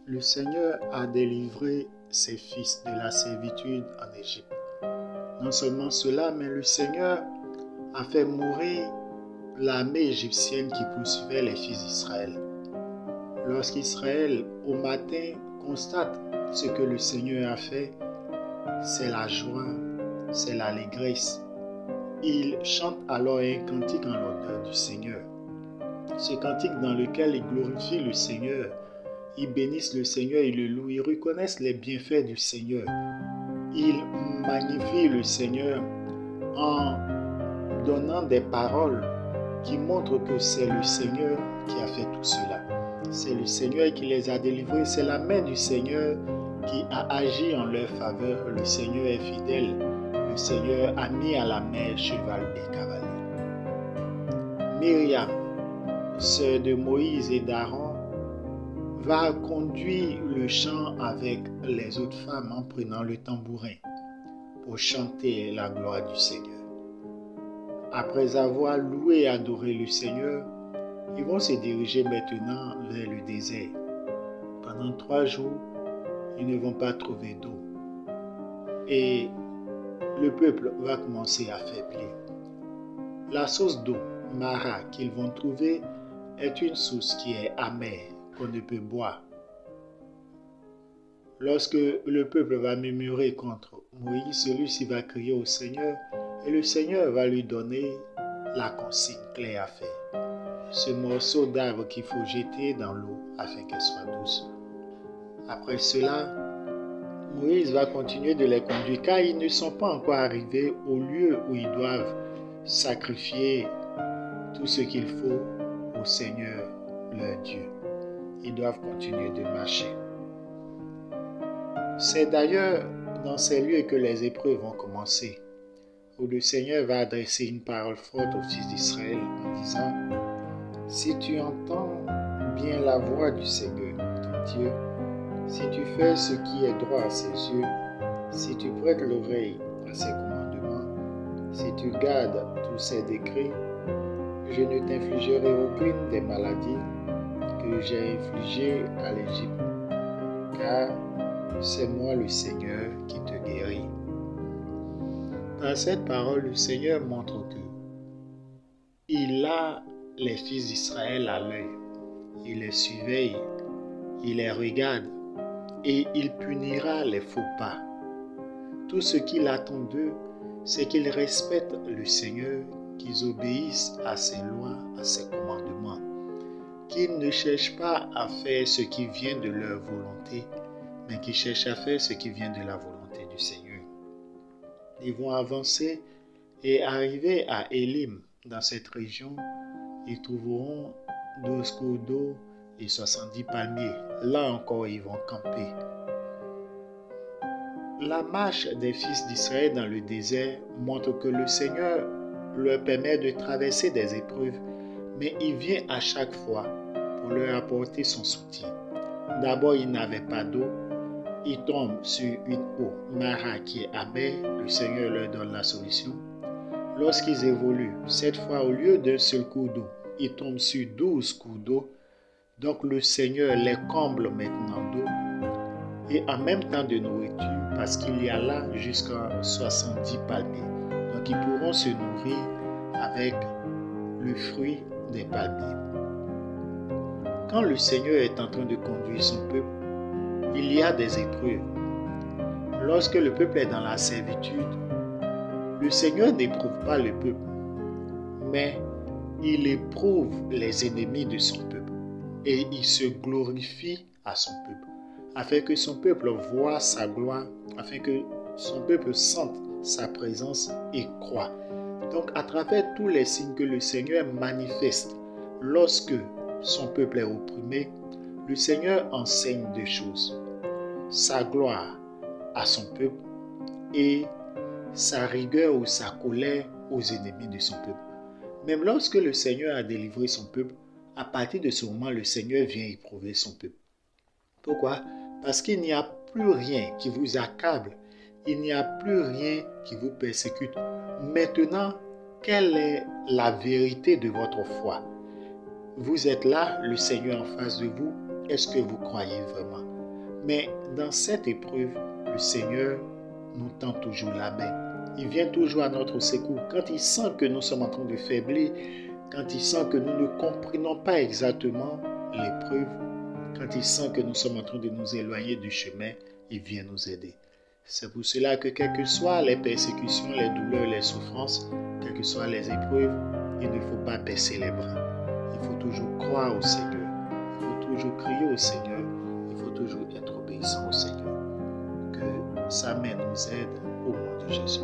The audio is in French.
Le Seigneur a délivré ses fils de la servitude en Égypte. Non seulement cela, mais le Seigneur a fait mourir l'armée égyptienne qui poursuivait les fils d'Israël. Lorsqu'Israël, au matin, constate ce que le Seigneur a fait, c'est la joie, c'est l'allégresse. Il chante alors un cantique en l'honneur du Seigneur. Ce cantique dans lequel ils glorifient le Seigneur, ils bénissent le Seigneur, ils le louent, ils reconnaissent les bienfaits du Seigneur. Ils magnifient le Seigneur en donnant des paroles qui montrent que c'est le Seigneur qui a fait tout cela. C'est le Seigneur qui les a délivrés, c'est la main du Seigneur qui a agi en leur faveur. Le Seigneur est fidèle, le Seigneur a mis à la mer cheval et cavalier. Myriam, sœur de Moïse et d'Aaron, va conduire le chant avec les autres femmes en prenant le tambourin pour chanter la gloire du Seigneur. Après avoir loué et adoré le Seigneur, ils vont se diriger maintenant vers le désert. Pendant 3 jours, ils ne vont pas trouver d'eau. Et le peuple va commencer à faiblir. La source d'eau, Mara, qu'ils vont trouver, est une source qui est amère, qu'on ne peut boire. Lorsque le peuple va murmurer contre Moïse, celui-ci va crier au Seigneur et le Seigneur va lui donner la consigne claire à faire. Ce morceau d'arbre qu'il faut jeter dans l'eau afin qu'elle soit douce. Après cela, Moïse va continuer de les conduire car ils ne sont pas encore arrivés au lieu où ils doivent sacrifier tout ce qu'il faut au Seigneur leur Dieu. Ils doivent continuer de marcher. C'est d'ailleurs dans ces lieux que les épreuves vont commencer, où le Seigneur va adresser une parole forte aux fils d'Israël en disant « Si tu entends bien la voix du Seigneur, ton Dieu, si tu fais ce qui est droit à ses yeux, si tu prêtes l'oreille à ses commandements, si tu gardes tous ses décrets, je ne t'infligerai aucune des maladies que j'ai infligées à l'Égypte, car c'est moi le Seigneur qui te guérit. » Par cette parole, le Seigneur montre que il a les fils d'Israël à l'œil. Il les surveille, il les regarde et il punira les faux pas. Tout ce qu'il attend d'eux, c'est qu'ils respectent le Seigneur, qu'ils obéissent à ses lois, à ses commandements, qu'ils ne cherchent pas à faire ce qui vient de leur volonté, mais qu'ils cherchent à faire ce qui vient de la volonté du Seigneur. Ils vont avancer et arriver à Élim. Dans cette région, ils trouveront 12 cours d'eau et 70 palmiers. Là encore, ils vont camper. La marche des fils d'Israël dans le désert montre que le Seigneur leur permet de traverser des épreuves, mais il vient à chaque fois pour leur apporter son soutien. D'abord, ils n'avaient pas d'eau. Ils tombent sur une eau, Mara, qui est amère. Le Seigneur leur donne la solution. Lorsqu'ils évoluent, cette fois, au lieu d'un seul cours d'eau, ils tombent sur 12 cours d'eau. Donc, le Seigneur les comble maintenant d'eau et en même temps de nourriture, parce qu'il y a là jusqu'à 70 palmiers. Donc, ils pourront se nourrir avec le fruit des palmiers. Quand le Seigneur est en train de conduire son peuple, il y a des épreuves. Lorsque le peuple est dans la servitude, le Seigneur n'éprouve pas le peuple, mais il éprouve les ennemis de son peuple et il se glorifie à son peuple, afin que son peuple voie sa gloire, afin que son peuple sente sa présence et croit. Donc, à travers tous les signes que le Seigneur manifeste lorsque son peuple est opprimé, le Seigneur enseigne 2 choses. Sa gloire à son peuple et sa rigueur ou sa colère aux ennemis de son peuple. Même lorsque le Seigneur a délivré son peuple, à partir de ce moment, le Seigneur vient éprouver son peuple. Pourquoi? Parce qu'il n'y a plus rien qui vous accable, il n'y a plus rien qui vous persécute. Maintenant, quelle est la vérité de votre foi? Vous êtes là, le Seigneur en face de vous. Est-ce que vous croyez vraiment? Mais dans cette épreuve, le Seigneur nous tend toujours la main. Il vient toujours à notre secours. Quand il sent que nous sommes en train de faiblir, quand il sent que nous ne comprenons pas exactement l'épreuve, quand il sent que nous sommes en train de nous éloigner du chemin, il vient nous aider. C'est pour cela que quelles que soient les persécutions, les douleurs, les souffrances, quelles que soient les épreuves, il ne faut pas baisser les bras. Il faut toujours croire au Seigneur. Il faut toujours crier au Seigneur. Il faut toujours être obéissant au Seigneur. Que sa main nous aide au nom de Jésus.